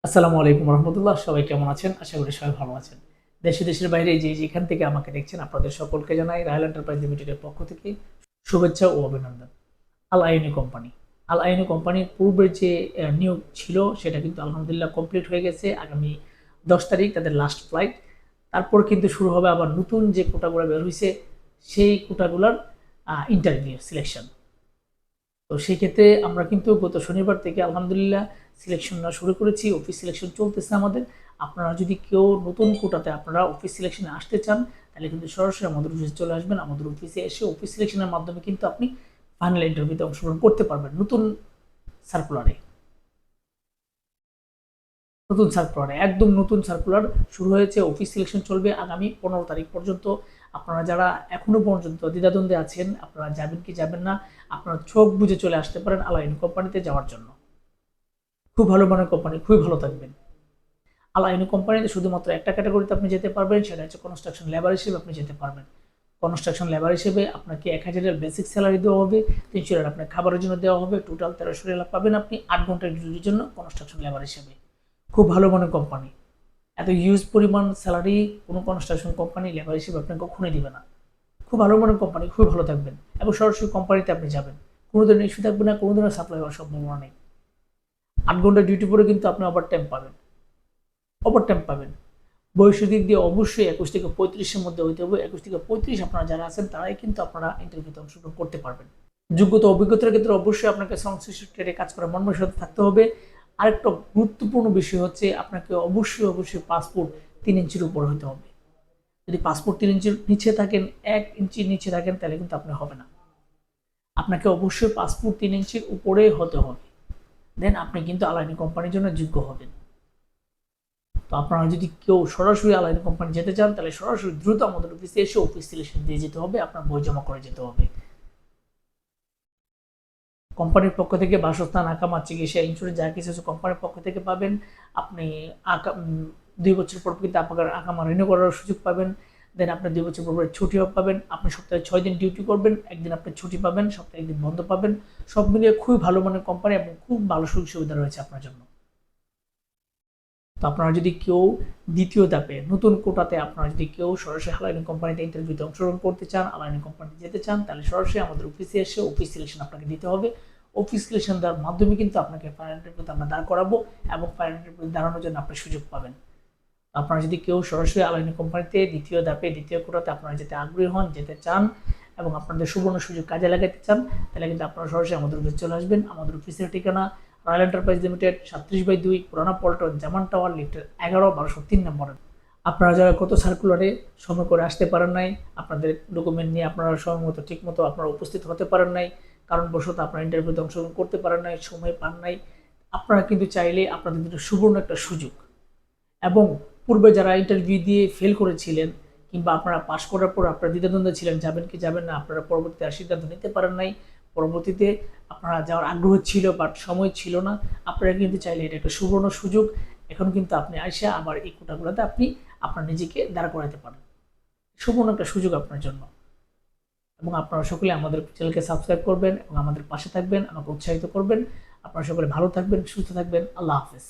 আসসালামু আলাইকুম রহমতুল্লাহ। সবাই কেমন আছেন? আশা করি সবাই ভালো আছেন। দেশে দেশের বাইরে যে যেখান থেকে আমাকে দেখছেন আপনাদের সকলকে জানাই রায়ল এন্টারপ্রাইজ লিমিটেডের পক্ষ থেকে শুভেচ্ছা ও অভিনন্দন। আল আইনি কোম্পানি, আল আইনি কোম্পানির পূর্বের যে নিয়োগ ছিল সেটা কিন্তু আলহামদুলিল্লাহ কমপ্লিট হয়ে গেছে। আগামী 10 তারিখ তাদের লাস্ট ফ্লাইট। তারপর কিন্তু শুরু হবে আবার নতুন যে কোটাগুলো বের হয়েছে সেই কোটাগুলোর ইন্টারভিউ সিলেকশন। তো সেই ক্ষেত্রে আমরা কিন্তু গত শনিবার থেকে আলহামদুলিল্লাহ সিলেকশন শুরু করেছি। অফিস সিলেকশন চলতেছে আমাদের। আপনারা যদি কেউ নতুন কোটাতে আপনারা অফিস সিলেকশনে আসতে চান তাহলে কিন্তু সরাসরি আমাদের অফিসে চলে আসবেন। আমাদের অফিসে এসে অফিস সিলেকশনের মাধ্যমে কিন্তু আপনি ফাইনাল ইন্টারভিউতে অংশগ্রহণ করতে পারবেন। সার্কুলারে নতুন সার্কুলারে একদম নতুন সার্কুলার শুরু হয়েছে। অফিস সিলেকশন চলবে আগামী 15 তারিখ পর্যন্ত। আপনারা যারা এখনো পর্যন্ত দ্বিধাদ্বন্দ্বে আছেন আপনারা যাবেন কি যাবেন না, আপনারা চোখ বুঝে চলে আসতে পারেন আলাইন কোম্পানিতে যাওয়ার জন্য। খুব ভালো মানের কোম্পানি, খুবই ভালো থাকবেন। আলাইন কোম্পানিতে শুধুমাত্র একটা ক্যাটাগরিতে আপনি যেতে পারবেন, সেটা হচ্ছে কনস্ট্রাকশন লেবার হিসেবে আপনি যেতে পারবেন। কনস্ট্রাকশন লেবার হিসেবে আপনাকে 1000-এর বেসিক স্যালারি দেওয়া হবে, 300 আপনার খাবারের জন্য দেওয়া হবে, টোটাল 1300 পাবেন আপনি 8 ঘন্টার ডিউটির জন্য কনস্ট্রাকশন লেবার হিসেবে। খুব ভালো মানের কোম্পানি। এত হিউজ পরিমাণ স্যালারি কোনো কনস্ট্রাকশন কোম্পানি লেবার হিসেবে আপনাকে কখনোই দিবে না। খুব ভালো মানের কোম্পানি, খুবই ভালো থাকবেন এবং সরাসরি কোম্পানিতে আপনি যাবেন। কোনো ধরনের ইস্যু থাকবে না, কোনো ধরনের সাপ্লাই হওয়ার সম্ভাবনা নেই। 8 ঘন্টা ডিউটি পরে কিন্তু আপনি ওভার টাইম পাবেন। বয়সের দিক দিয়ে অবশ্যই 21 থেকে 35-এর মধ্যে হইতে হবে। 21 থেকে 35 আপনারা যারা আছেন তারাই কিন্তু আপনারা ইন্টারভিউতে অংশগ্রহণ করতে পারবেন। যোগ্যতা অভিজ্ঞতার ক্ষেত্রে অবশ্যই আপনাকে সংশ্লিষ্ট ট্রেডে কাজ করার মনমানসিকতা থাকতে হবে। আরেকটা গুরুত্বপূর্ণ বিষয় হচ্ছে আপনাকে অবশ্যই পাসপোর্ট 3 ইঞ্চির উপর হতে হবে। যদি পাসপোর্ট 3 ইঞ্চির নিচে থাকেন, 1 ইঞ্চির নিচে থাকেন তাহলে কিন্তু আপনি হবে না। আপনাকে অবশ্যই পাসপোর্ট 3 ইঞ্চির উপরে হতে হবে, দেন আপনি কিন্তু আলাইনি কোম্পানির জন্য যোগ্য হবেন। তো আপনারা যদি কেউ সরাসরি আলাইনি কোম্পানি যেতে চান তাহলে সরাসরি দ্রুত আমাদের অফিসে এসে অফিস সিলেকশন দিয়ে যেতে হবে, আপনার বই জমা করে যেতে হবে। কোম্পানির পক্ষ থেকে বাসস্থান, আকামা, চিকিৎসা, ইন্স্যুরেন্স যা কিছু আছে কোম্পানির পক্ষ থেকে পাবেন। আপনি 2 বছর পর কিন্তু আপনার আকামা রিনিউ করার সুযোগ পাবেন। দেন আপনি 2 বছর পর ছুটিও পাবেন। আপনি সপ্তাহে 6 দিন ডিউটি করবেন, একদিন আপনি ছুটি পাবেন, সপ্তাহে একদিন বন্ধ পাবেন। সব মিলিয়ে খুবই ভালো মানের কোম্পানি এবং খুব ভালো সুযোগ সুবিধা রয়েছে আপনার জন্য। তো আপনারা যদি কেউ দ্বিতীয় ধাপে নতুন কোটাতে আপনারা যদি কেউ সরাসরি আলাইনি কোম্পানিতে ইন্টারভিউতে অংশগ্রহণ করতে চান, আলাইনি কোম্পানিতে যেতে চান তাহলে সরাসরি আমাদের অফিসে এসে অফিস সিলেকশন আপনাকে দিতে হবে। অফিস সিলেকশন দেওয়ার মাধ্যমে কিন্তু আপনাকে ফাইনাল ইন্টারভিউতে আমরা দাঁড় করাবো এবং ফাইনাল ইন্টারভিউতে দাঁড়ানোর জন্য আপনি সুযোগ পাবেন। আপনারা যদি কেউ সরাসরি আলাইনি কোম্পানিতে দ্বিতীয় ধাপে দ্বিতীয় কোটাতে আপনারা যেতে আগ্রহী হন, যেতে চান এবং আপনাদের সুবর্ণ সুযোগ কাজে লাগাতে চান তাহলে কিন্তু আপনারা সরাসরি আমাদের অফিসে চলে আসবেন। আমাদের অফিসের ঠিকানা রয়্যাল এন্টারপ্রাইজ লিমিটেড, 37/2, পুরানা পল্টন, জামান টাওয়ার, লিফটের 11-1203 নম্বরে। আপনারা যারা গত সার্কুলারে সময় করে আসতে পারেন নাই, আপনাদের ডকুমেন্ট নিয়ে আপনারা সময় মতো ঠিক মতো আপনারা উপস্থিত হতে পারেন নাই, কারণবশত আপনারা ইন্টারভিউতে অংশগ্রহণ করতে পারেন নাই, সময় পান নাই, আপনারা কিন্তু চাইলে আপনাদের জন্য সুবর্ণ একটা সুযোগ। এবং পূর্বে যারা ইন্টারভিউ দিয়ে ফেল করেছিলেন কিংবা আপনারা পাশ করার পর আপনারা দ্বিধাদ্বন্দ্বে ছিলেন যাবেন কি যাবেন না, আপনারা পরবর্তীতে আর সিদ্ধান্ত নিতে পারেন নাই, পরবর্তীতে আপনারা যাওয়ার আগ্রহ ছিল বাট সময় ছিল না, আপনারা কিন্তু চাইলে এটা একটা সুবর্ণ সুযোগ। এখন কিন্তু আপনি আইসা আবার এই কোটাগুলোতে আপনি আপনার নিজেকে দাঁড় করাতে পারেন। সুবর্ণ একটা সুযোগ আপনার জন্য। এবং আপনারা সকলে আমাদের চ্যানেলকে সাবস্ক্রাইব করবেন এবং আমাদের পাশে থাকবেন, আমাকে উৎসাহিত করবেন। আপনারা সকলে ভালো থাকবেন, সুস্থ থাকবেন। আল্লাহ হাফেজ।